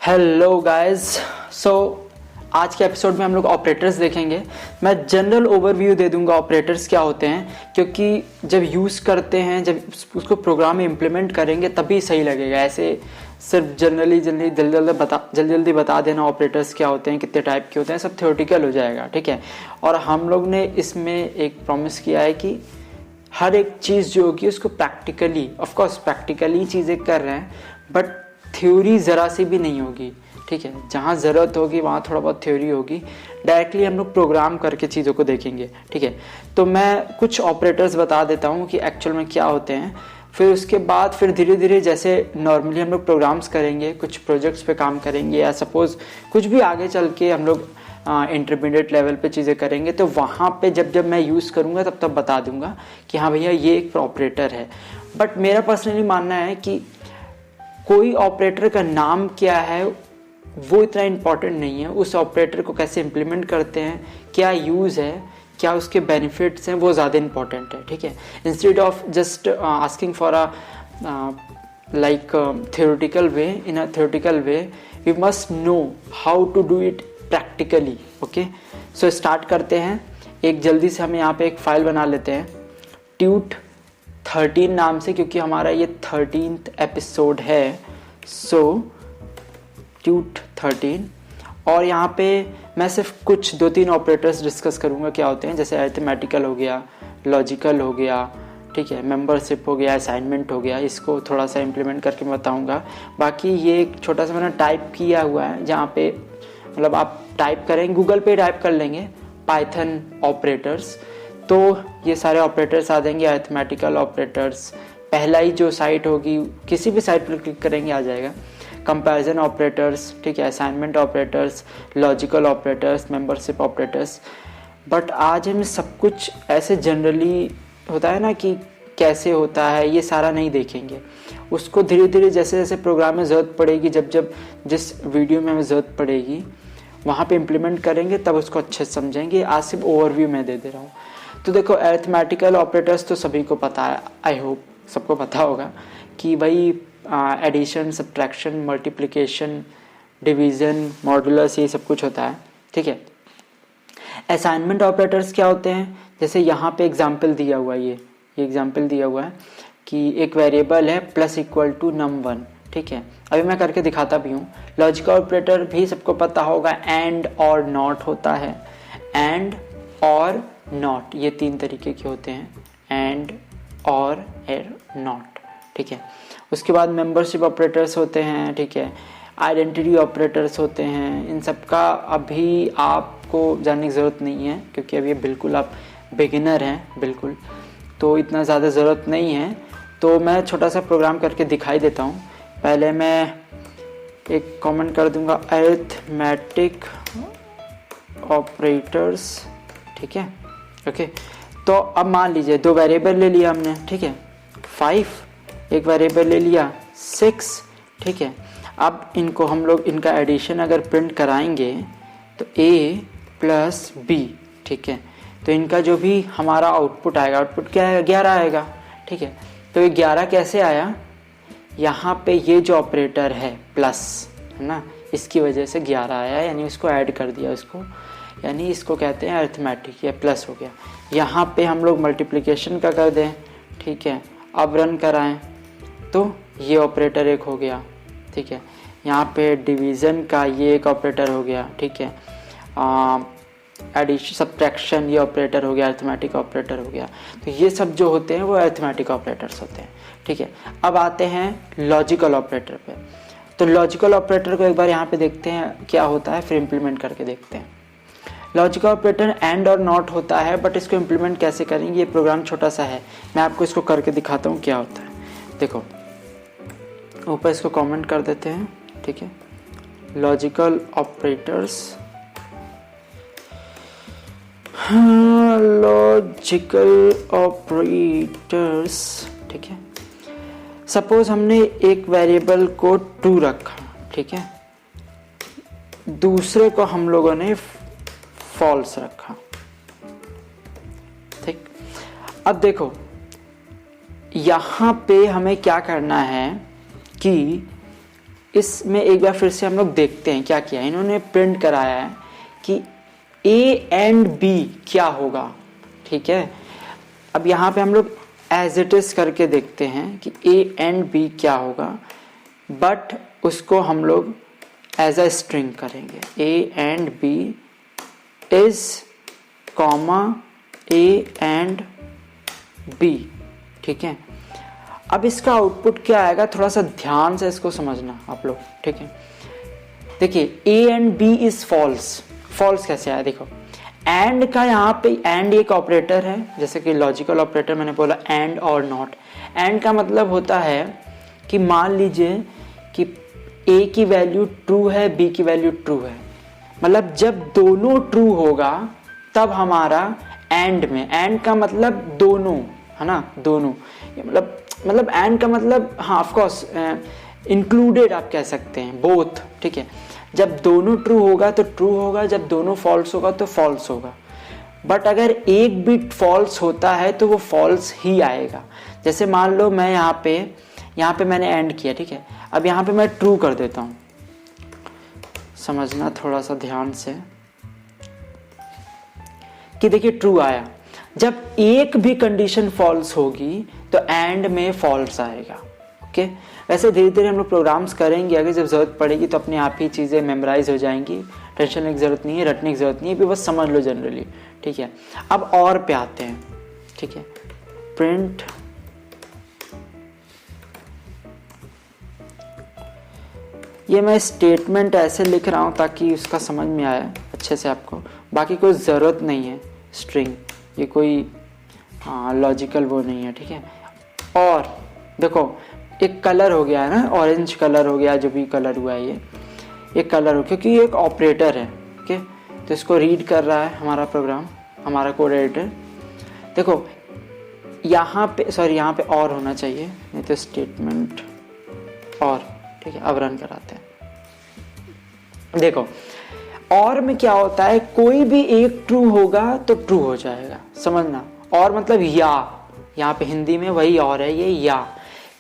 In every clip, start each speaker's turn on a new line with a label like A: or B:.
A: Hello guys. सो आज के episode में हम लोग ऑपरेटर्स देखेंगे। मैं जनरल ओवरव्यू दे दूंगा ऑपरेटर्स क्या होते हैं, क्योंकि जब यूज़ करते हैं, जब उसको प्रोग्राम में इम्प्लीमेंट करेंगे तभी सही लगेगा। ऐसे सिर्फ जल्दी बता देना ऑपरेटर्स क्या होते हैं, कितने टाइप के होते हैं, सब थ्योरेटिकल हो जाएगा। ठीक है। और हम लोग ने इसमें एक प्रॉमिस किया है कि हर एक चीज़ जो होगी उसको प्रैक्टिकली, ऑफकोर्स प्रैक्टिकली चीज़ें कर रहे हैं, बट थ्योरी ज़रा सी भी नहीं होगी। ठीक है। जहाँ ज़रूरत होगी वहाँ थोड़ा बहुत थ्योरी होगी। डायरेक्टली हम लोग प्रोग्राम करके चीज़ों को देखेंगे। ठीक है। तो मैं कुछ ऑपरेटर्स बता देता हूँ कि एक्चुअल में क्या होते हैं, फिर उसके बाद फिर धीरे धीरे जैसे नॉर्मली हम लोग प्रोग्राम्स करेंगे, कुछ प्रोजेक्ट्स पे काम करेंगे, या सपोज़ कुछ भी आगे चल के हम लोग इंटरमीडिएट लेवल पे चीज़ें करेंगे, तो वहाँ पे जब मैं यूज़ करूँगा तब बता दूंगा कि हाँ भैया ये एक ऑपरेटर है। बट मेरा पर्सनली मानना है कि कोई ऑपरेटर का नाम क्या है वो इतना इम्पॉर्टेंट नहीं है, उस ऑपरेटर को कैसे इम्प्लीमेंट करते हैं, क्या यूज़ है, क्या उसके बेनिफिट्स हैं, वो ज़्यादा इम्पॉर्टेंट है। ठीक है। Instead of just asking for a like theoretical way, in a theoretical way we must know how to do it practically. okay, so start करते हैं। एक जल्दी से हम यहाँ पे एक फाइल बना लेते हैं tut13 नाम से, क्योंकि हमारा ये 13th एपिसोड है। सो tut13, और यहाँ पे मैं सिर्फ कुछ 2-3 ऑपरेटर्स डिस्कस करूँगा क्या होते हैं, जैसे अरिथमेटिकल हो गया, लॉजिकल हो गया, ठीक है, मेंबरशिप हो गया, असाइनमेंट हो गया। इसको थोड़ा सा इम्प्लीमेंट करके मैं बताऊँगा। बाकी ये एक छोटा सा मैंने टाइप किया हुआ है, जहाँ पे मतलब आप टाइप करेंगे, गूगल पे टाइप कर लेंगे पाइथन ऑपरेटर्स, तो ये सारे ऑपरेटर्स आ जाएंगे। अरिथमेटिकल ऑपरेटर्स, पहला ही जो साइट होगी किसी भी साइट पर क्लिक करेंगे आ जाएगा। कंपैरिजन ऑपरेटर्स, ठीक है, assignment operators, logical operators, membership operators. But आज हम सब कुछ ऐसे जनरली होता है ना कि कैसे होता है, ये सारा नहीं देखेंगे। उसको धीरे धीरे जैसे जैसे प्रोग्राम में ज़रूरत पड़ेगी, जब जिस वीडियो में हमें ज़रूरत पड़ेगी वहाँ पे इम्प्लीमेंट करेंगे, तब उसको अच्छे से समझेंगे। आज सिर्फ ओवरव्यू मैं दे रहा हूँ। तो देखो, अरिथमेटिकल ऑपरेटर्स तो सभी को पता है, आई होप सबको पता होगा कि भाई addition, subtraction, multiplication, division, modulus, ये सब कुछ होता है। ठीक है। असाइनमेंट ऑपरेटर्स क्या होते हैं, जैसे यहाँ पे एग्जाम्पल दिया हुआ है, ये एग्जाम्पल दिया हुआ है कि एक वेरिएबल है प्लस इक्वल टू num1। ठीक है। अभी मैं करके दिखाता भी हूँ। लॉजिकल ऑपरेटर भी सबको पता होगा, एंड और नॉट होता है। एंड और नॉट, ये 3 तरीके के होते हैं, एंड और नॉट। ठीक है। उसके बाद मेंबरशिप ऑपरेटर्स होते हैं। ठीक है। आइडेंटिटी ऑपरेटर्स होते हैं। इन सब का अभी आपको जानने की ज़रूरत नहीं है, क्योंकि अभी बिल्कुल आप बिगिनर हैं, बिल्कुल, तो इतना ज़्यादा ज़रूरत नहीं है। तो मैं छोटा सा प्रोग्राम करके दिखाई देता हूँ। पहले मैं एक कमेंट कर दूंगा, अरिथमेटिक ऑपरेटर्स। ठीक है। ओके। तो अब मान लीजिए 2 वेरिएबल ले लिया हमने। ठीक है। 5, एक वेरिएबल ले लिया 6। ठीक है। अब इनको हम लोग, इनका एडिशन अगर प्रिंट कराएंगे तो a प्लस b। ठीक है। तो इनका जो भी हमारा आउटपुट आएगा, आउटपुट क्या है, 11 आएगा। ठीक है। तो ये 11 कैसे आया, यहाँ पे ये जो ऑपरेटर है प्लस, है ना, इसकी वजह से 11 आया, यानी उसको ऐड कर दिया उसको, यानी इसको कहते हैं अरिथमेटिक, ये प्लस हो गया। यहाँ पे हम लोग मल्टीप्लिकेशन का कर दें। ठीक है। अब रन कराएं तो ये ऑपरेटर एक हो गया। ठीक है। यहाँ पे डिवीज़न का ये एक ऑपरेटर हो गया। ठीक है। एडिशन, सब्ट्रैक्शन, ये ऑपरेटर हो गया, अरिथमेटिक ऑपरेटर हो गया। तो ये सब जो होते हैं वो अरिथमेटिक ऑपरेटर्स होते हैं। ठीक है। अब आते हैं लॉजिकल ऑपरेटर पे। तो लॉजिकल ऑपरेटर को एक बार यहाँ पे देखते हैं क्या होता है, फिर इम्प्लीमेंट करके देखते हैं। लॉजिकल ऑपरेटर एंड और नॉट होता है, बट इसको इम्प्लीमेंट कैसे करेंगे, ये प्रोग्राम छोटा सा है, मैं आपको इसको करके दिखाता हूँ क्या होता है। देखो, ऊपर इसको कमेंट कर देते हैं। ठीक है। Logical operators, logical operators. ठीक है। सपोज हमने एक वेरिएबल को 2 रखा। ठीक है। दूसरे को हम लोगों ने फॉल्स रखा। ठीक। अब देखो, यहाँ पे हमें क्या करना है कि इसमें एक बार फिर से हम लोग देखते हैं क्या किया इन्होंने। प्रिंट कराया है कि A एंड B क्या होगा, ठीक है। अब यहाँ पे हम लोग एज इट इज करके देखते हैं कि A एंड B क्या होगा, बट उसको हम लोग एज अ स्ट्रिंग करेंगे। A and B is comma A and B, ठीक है। अब इसका आउटपुट क्या आएगा, थोड़ा सा ध्यान से इसको समझना आप लोग, ठीक है। देखिए A and B is false. False कैसे आया, देखो एंड का यहाँ पे एंड एक ऑपरेटर है, जैसे कि लॉजिकल ऑपरेटर मैंने बोला एंड और नॉट। एंड का मतलब होता है कि मान लीजिए कि A की वैल्यू ट्रू है, B की वैल्यू ट्रू है, मतलब जब दोनों ट्रू होगा तब हमारा एंड में, एंड का मतलब दोनों, है ना, दोनों, मतलब एंड का मतलब हाँ ऑफ कोर्स इंक्लूडेड आप कह सकते हैं, बोथ, ठीक है। जब दोनों ट्रू होगा तो ट्रू होगा, जब दोनों फॉल्स होगा तो फॉल्स होगा। बट अगर एक बिट फॉल्स होता है तो वो फॉल्स ही आएगा। जैसे मान लो मैं यहाँ पे मैंने एंड किया, ठीक है। अब यहाँ पे मैं ट्रू कर देता हूँ, समझना थोड़ा सा ध्यान से कि देखिए ट्रू आया। जब एक भी कंडीशन फॉल्स होगी तो एंड में फॉल्स आएगा, ओके। वैसे धीरे धीरे हम लोग प्रोग्राम्स करेंगे, अगर जब जरूरत पड़ेगी तो अपने आप ही चीज़ें मेमोराइज हो जाएंगी, टेंशन लेने की जरूरत नहीं है, रटने की जरूरत नहीं है, बस समझ लो जनरली, ठीक है। अब और पे आते हैं, ठीक है। प्रिंट ये मैं स्टेटमेंट ऐसे लिख रहा हूँ ताकि उसका समझ में आए अच्छे से आपको, बाकी कोई ज़रूरत नहीं है स्ट्रिंग, ये कोई लॉजिकल वो नहीं है, ठीक है। और देखो एक कलर हो गया है ना, ऑरेंज कलर हो गया, जो भी कलर हुआ है ये कलर हो, क्योंकि ये एक ऑपरेटर है, ओके। तो इसको रीड कर रहा है हमारा प्रोग्राम, हमारा कोड एडिटर। देखो यहाँ पे और होना चाहिए, नहीं तो स्टेटमेंट और, ठीक है। अब रन कराते हैं। देखो और में क्या होता है, कोई भी एक ट्रू होगा तो ट्रू हो जाएगा, समझना। और मतलब या, यहाँ पे हिंदी में वही और है, ये या,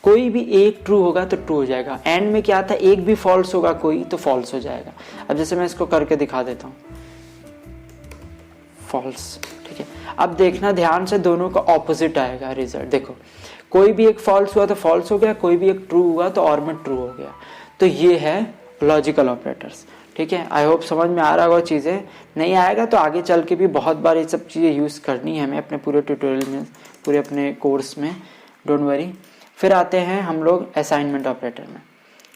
A: कोई भी एक ट्रू होगा तो ट्रू हो जाएगा। एंड में क्या था, एक भी फॉल्स होगा कोई तो फॉल्स हो जाएगा। अब जैसे मैं इसको करके दिखा देता हूँ, फॉल्स, ठीक है। अब देखना ध्यान से, दोनों का ऑपोजिट आएगा रिजल्ट। देखो कोई भी एक फॉल्स हुआ तो फॉल्स हो गया, कोई भी एक ट्रू हुआ तो और में ट्रू हो गया। तो ये है लॉजिकल ऑपरेटर्स, ठीक है। आई होप समझ में आ रहा होगा चीज़ें। नहीं आएगा तो आगे चल के भी बहुत बार ये सब चीज़ें यूज़ करनी है हमें अपने पूरे ट्यूटोरियल में, पूरे अपने कोर्स में, डोंट वरी। फिर आते हैं हम लोग असाइनमेंट ऑपरेटर में।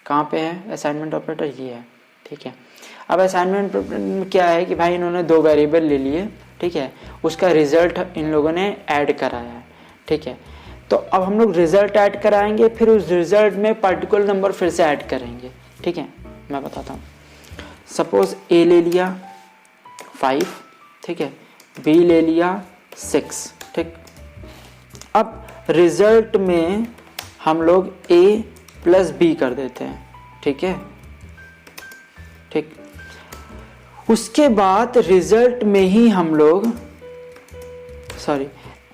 A: कहाँ पे है असाइनमेंट ऑपरेटर, ये है, ठीक है। अब असाइनमेंट में क्या है कि भाई इन्होंने दो वेरिएबल ले लिए, ठीक है, उसका रिजल्ट इन लोगों ने ऐड कराया है, ठीक है। तो अब हम लोग रिजल्ट ऐड कराएंगे, फिर उस रिजल्ट में पर्टिकुलर नंबर फिर से ऐड करेंगे, ठीक है। मैं बताता हूँ, सपोज ए ले लिया 5, ठीक है, बी ले लिया 6, ठीक। अब रिजल्ट में हम लोग a प्लस बी कर देते हैं, ठीक है, ठीक। उसके बाद रिजल्ट में ही हम लोग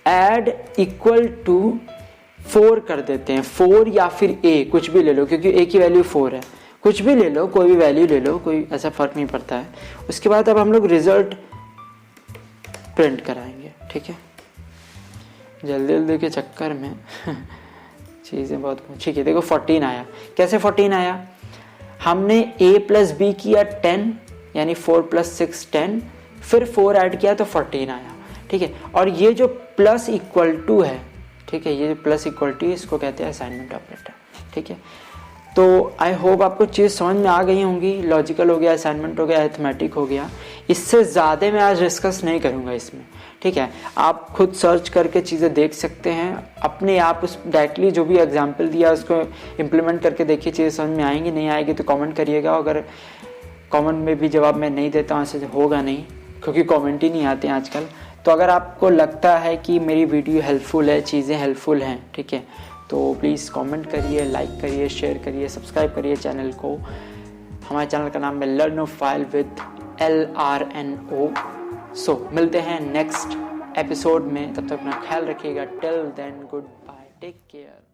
A: ऐड इक्वल टू 4 कर देते हैं, 4 या फिर a, कुछ भी ले लो, क्योंकि a की वैल्यू 4 है, कुछ भी ले लो, कोई भी वैल्यू ले लो, कोई ऐसा फर्क नहीं पड़ता है। उसके बाद अब हम लोग रिजल्ट प्रिंट कराएंगे, ठीक है। जल्दी जल्दी के चक्कर में चीज़ें बहुत, ठीक है। देखो 14 आया, कैसे 14 आया, हमने a प्लस बी किया 10, यानी 4 प्लस 6 10, फिर 4 ऐड किया तो 14 आया, ठीक है। और ये जो प्लस इक्वल टू है, ठीक है, ये जो प्लस इक्वल टू, इसको कहते हैं असाइनमेंट ऑपरेटर, ठीक है। तो आई होप आपको चीज़ समझ में आ गई होंगी। लॉजिकल हो गया, असाइनमेंट हो गया, अरिथमेटिक हो गया। इससे ज़्यादा मैं आज डिस्कस नहीं करूँगा इसमें, ठीक है। आप खुद सर्च करके चीज़ें देख सकते हैं अपने आप, उस डायरेक्टली जो भी एग्जाम्पल दिया उसको इम्प्लीमेंट करके देखिए, चीज़ें समझ में आएंगी। नहीं आएगी तो कमेंट करिएगा, अगर कमेंट में भी जवाब मैं नहीं देता हूँ, ऐसे होगा नहीं, क्योंकि कमेंट ही नहीं आते हैं आजकल। तो अगर आपको लगता है कि मेरी वीडियो हेल्पफुल है, चीज़ें हेल्पफुल हैं, ठीक है, तो प्लीज़ कमेंट करिए, लाइक करिए, शेयर करिए, सब्सक्राइब करिए चैनल को। हमारे चैनल का नाम है लर्नोफाइल विद LRNO। सो मिलते हैं नेक्स्ट एपिसोड में, तब तक अपना ख्याल रखिएगा। Till then goodbye, take care.